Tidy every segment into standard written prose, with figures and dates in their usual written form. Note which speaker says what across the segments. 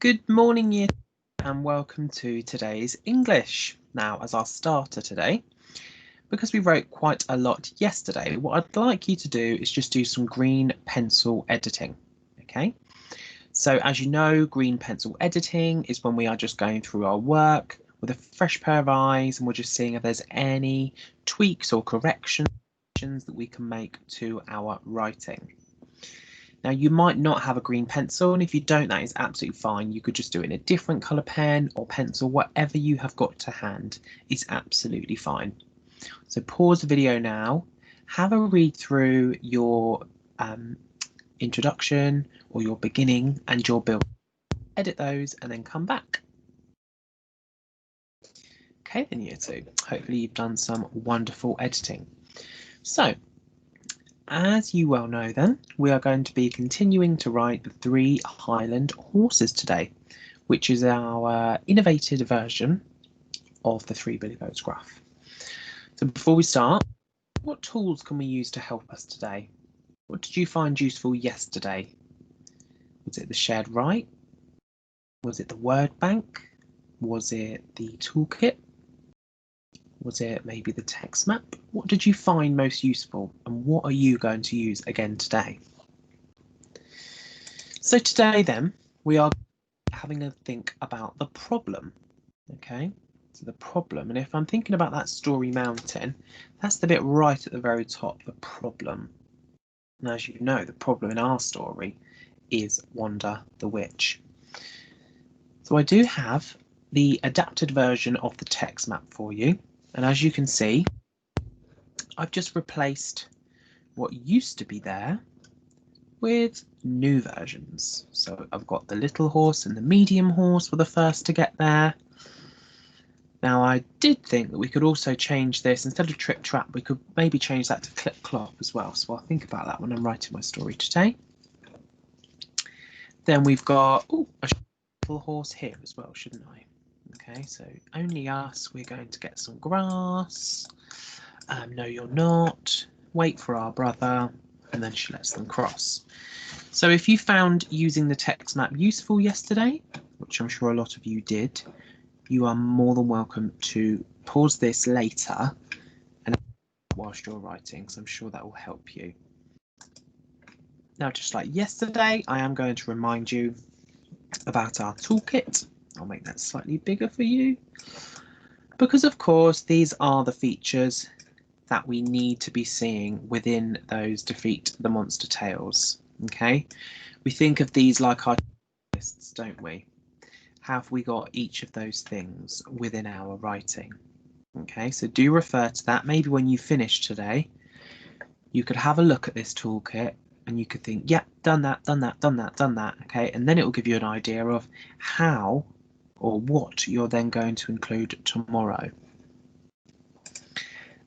Speaker 1: Good morning, year, and welcome to today's English. Now, as our starter today, because we wrote quite a lot yesterday, what I'd like you to do is just do some green pencil editing. Okay, so as you know, green pencil editing is when we are just going through our work with a fresh pair of eyes and we're just seeing if there's any tweaks or corrections that we can make to our writing. Now you might not have a green pencil, and if you don't, that is absolutely fine. You could just do it in a different colour pen or pencil, whatever you have got to hand is absolutely fine. So pause the video now, have a read through your introduction or your beginning and your build, edit those and then come back. Okay then, year two, hopefully you've done some wonderful editing. So as you well know then, we are going to be continuing to write the 3 Highland horses today, which is our innovated version of the 3 Billy Goats graph. So before we start, what tools can we use to help us today? What did you find useful yesterday? Was it the shared write? Was it the word bank? Was it the toolkit? Was it maybe the text map? What did you find most useful and what are you going to use again today? So today then, we are having a think about the problem. Okay, so the problem, and if I'm thinking about that Story Mountain, that's the bit right at the very top, the problem. And as you know, the problem in our story is Wanda the Witch. So I do have the adapted version of the text map for you. And as you can see, I've just replaced what used to be there with new versions. So I've got the little horse and the medium horse were the first to get there. Now I did think that we could also change this, instead of Trip Trap, we could maybe change that to Clip Clop as well. So I'll think about that when I'm writing my story today. Then we've got a little horse here as well, shouldn't I? Okay, so only us, we're going to get some grass. No, you're not. Wait for our brother, and then she lets them cross. So if you found using the text map useful yesterday, which I'm sure a lot of you did, you are more than welcome to pause this later and whilst you're writing, so I'm sure that will help you. Now, just like yesterday, I am going to remind you about our toolkit. I'll make that slightly bigger for you because of course these are the features that we need to be seeing within those Defeat the Monster tales. Okay, we think of these like our lists, don't we? Have we got each of those things within our writing? Okay, so do refer to that. Maybe when you finish today, you could have a look at this toolkit and you could think, yeah, done that, done that, done that, done that. Okay, and then it will give you an idea of how or what you're then going to include tomorrow.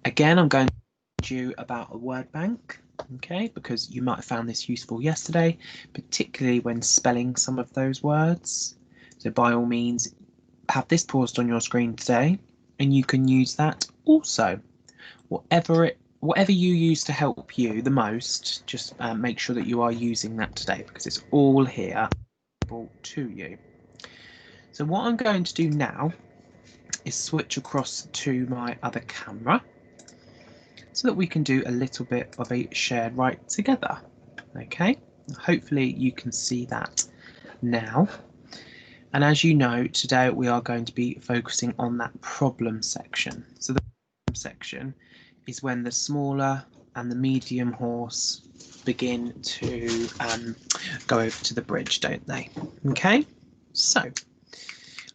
Speaker 1: Again, I'm going to teach you about a word bank, okay, because you might have found this useful yesterday, particularly when spelling some of those words. So by all means, have this paused on your screen today, and you can use that also. Whatever you use to help you the most, just make sure that you are using that today because it's all here to you. So what I'm going to do now is switch across to my other camera so that we can do a little bit of a shared write together. Okay, hopefully you can see that now. And as you know, today we are going to be focusing on that problem section. So the problem section is when the smaller and the medium horse begin to go over to the bridge, don't they? Okay, so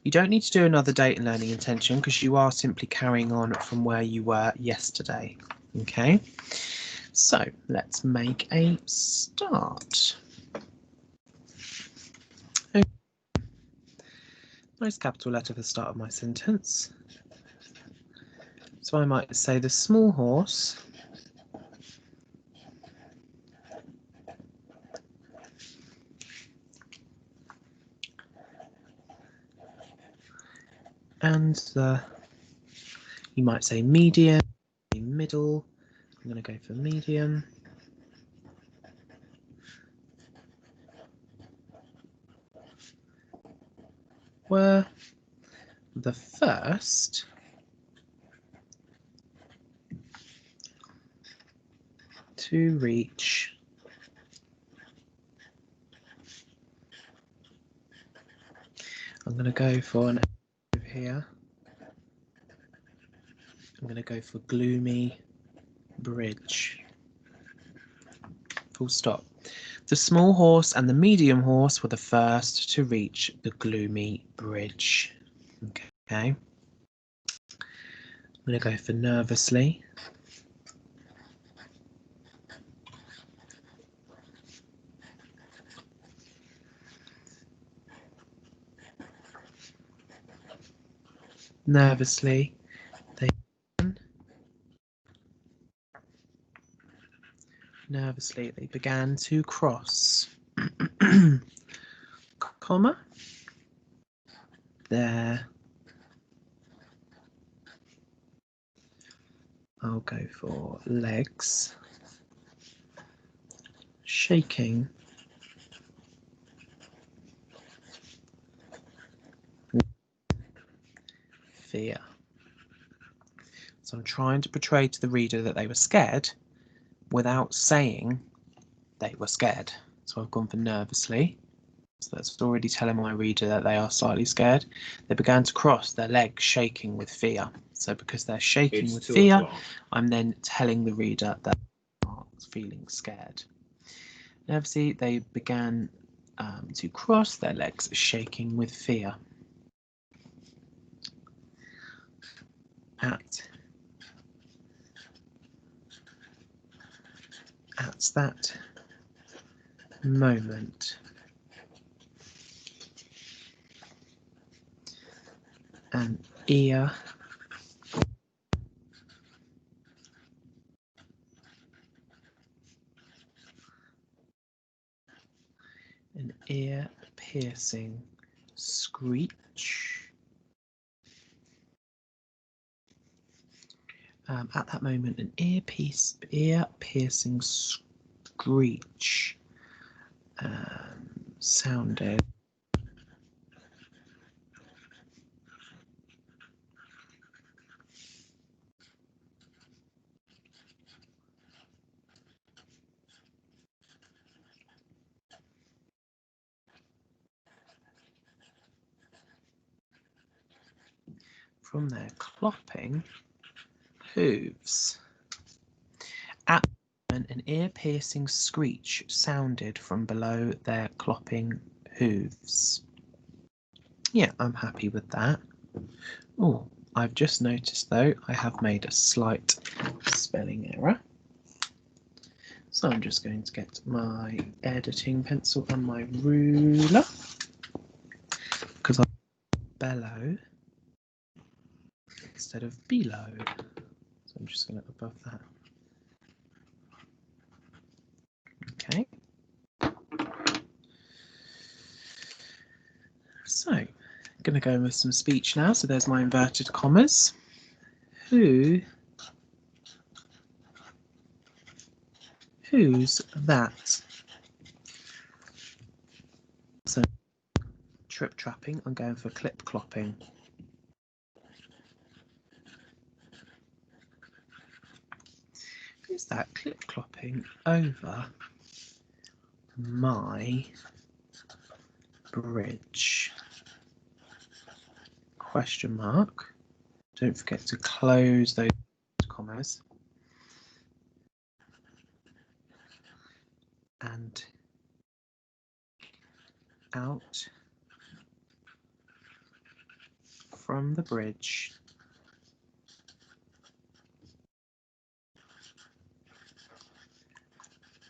Speaker 1: you don't need to do another date and learning intention because you are simply carrying on from where you were yesterday. Okay, so let's make a start. Okay. Nice capital letter for the start of my sentence. So I might say the small horse and you might say medium, middle. I'm going to go for medium. were the first to reach I'm going to go for an over here. I'm going to go for gloomy bridge. Full stop. The small horse and the medium horse were the first to reach the gloomy bridge. Okay. I'm going to go for nervously. Nervously, they began to cross. Comma. There. I'll go for legs. Shaking. Fear. So I'm trying to portray to the reader that they were scared without saying they were scared. So I've gone for nervously. So that's already telling my reader that they are slightly scared. They began to cross, their legs shaking with fear. So because they're shaking with fear, I'm then telling the reader that they are feeling scared. Nervously, they began to cross, their legs shaking with fear. At that moment, an ear piercing screech. At that moment, an ear piercing screech sounded. From their clopping hooves. At that moment, an ear-piercing screech sounded from below their clopping hooves. Yeah, I'm happy with that. Oh, I've just noticed though, I have made a slight spelling error. So I'm just going to get my editing pencil and my ruler, because I bellow instead of below. So I'm just going to above that. Okay. So I'm going to go with some speech now. So there's my inverted commas. Who's that? So trip trapping, I'm going for clip clopping. Who's that clip clopping over my bridge? Question mark. Don't forget to close those commas. And out from the bridge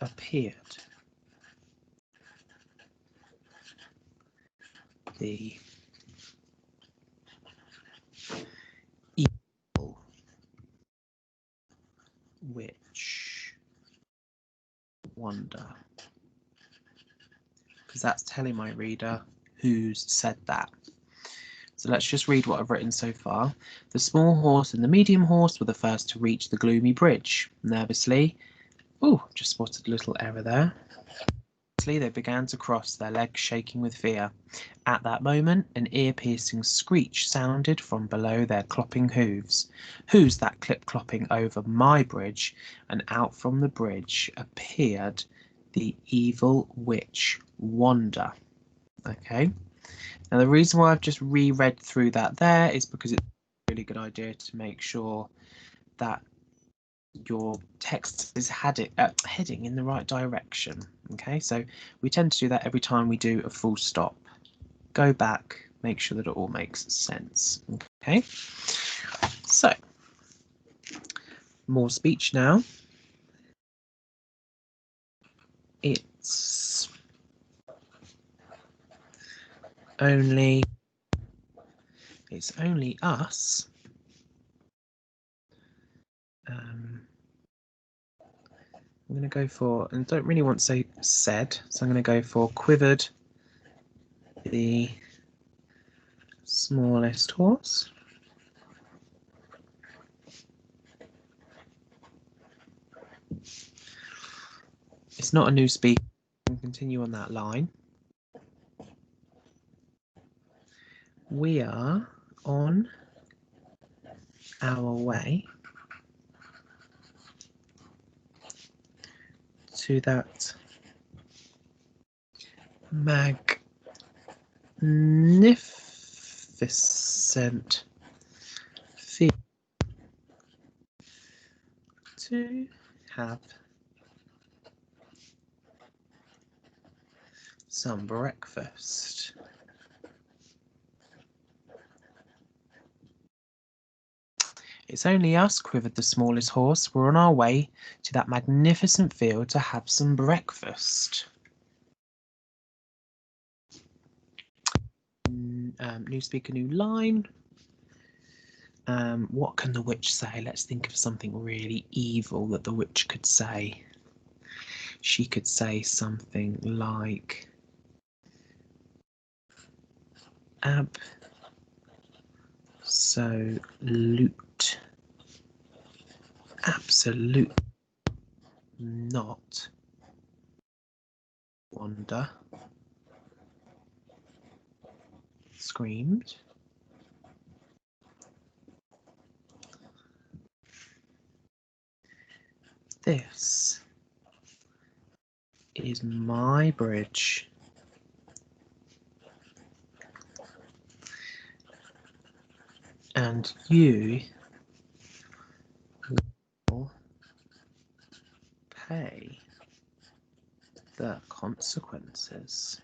Speaker 1: appeared the evil witch wonder. Because that's telling my reader who's said that. So let's just read what I've written so far. The small horse and the medium horse were the first to reach the gloomy bridge. Nervously, oh, just spotted a little error there. Quickly they began to cross, their legs shaking with fear. At that moment an ear-piercing screech sounded from below their clopping hooves. "Who's that clip-clopping over my bridge?" And out from the bridge appeared the evil witch Wanda. Okay, now the reason why I've just reread through that there is because it's a really good idea to make sure that your text is heading in the right direction. Okay, so we tend to do that every time we do a full stop. Go back, make sure that it all makes sense. Okay, so more speech now. It's only us. I'm going to go for, and don't really want to say said, so I'm going to go for quivered the smallest horse. It's not a new speaker. We can continue on that line. We are on our way to that magnificent field to have some breakfast. It's only us, quivered the smallest horse. We're on our way to that magnificent field to have some breakfast. New speaker, new line. What can the witch say? Let's think of something really evil that the witch could say. She could say something like absolute not, Wanda screamed. This is my bridge. And you will pay the consequences.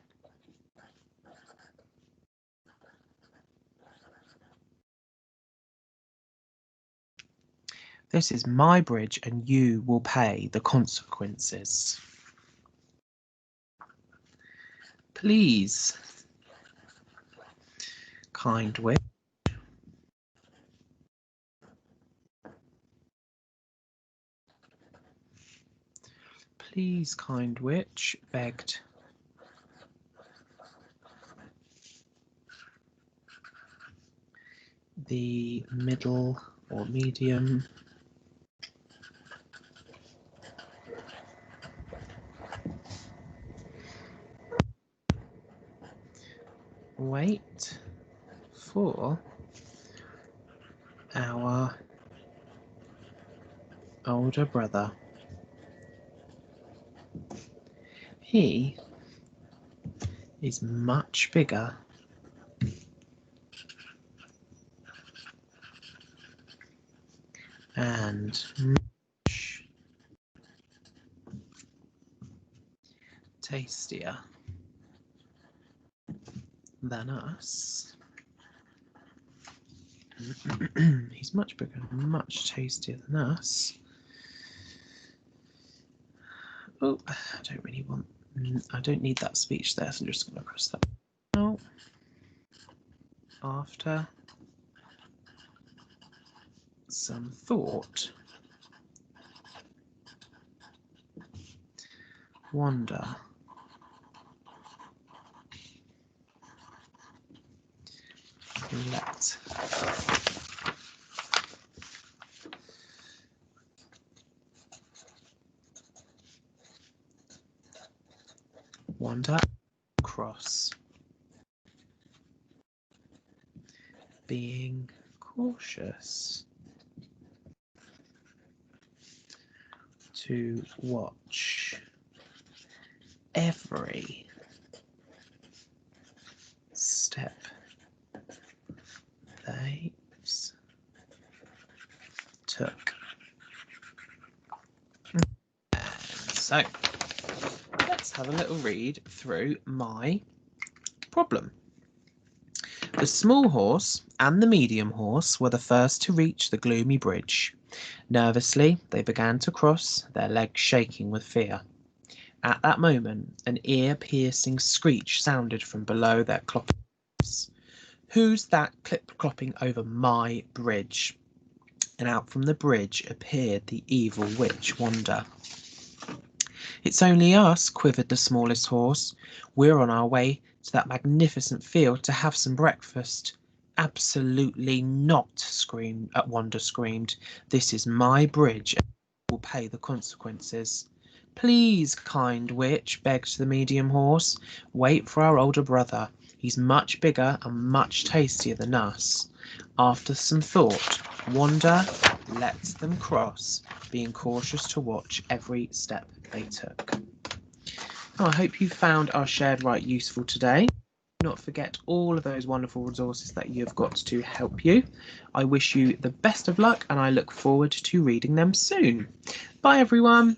Speaker 1: This is my bridge and you will pay the consequences. Please, kind witch. Please, kind witch, begged the middle or medium wait for our older brother. He is much bigger and much tastier than us. He's much bigger and much tastier than us. Oh, I don't need that speech there, so I'm just going to cross that out. After some thought, Wanda let Wonder, cross. Being cautious. To watch every step they took. So let's have a little read through my problem. The small horse and the medium horse were the first to reach the gloomy bridge. Nervously, they began to cross, their legs shaking with fear. At that moment, an ear-piercing screech sounded from below their clopping roofs. Who's that clip-clopping over my bridge? And out from the bridge appeared the evil witch Wanda. It's only us, quivered the smallest horse. We're on our way to that magnificent field to have some breakfast. Absolutely not, Wanda screamed. This is my bridge, and I will pay the consequences. Please, kind witch, begged the medium horse. Wait for our older brother. He's much bigger and much tastier than us. After some thought, Wanda let them cross, being cautious to watch every step they took. Now, I hope you found our shared write useful today. Do not forget all of those wonderful resources that you've got to help you. I wish you the best of luck and I look forward to reading them soon. Bye everyone.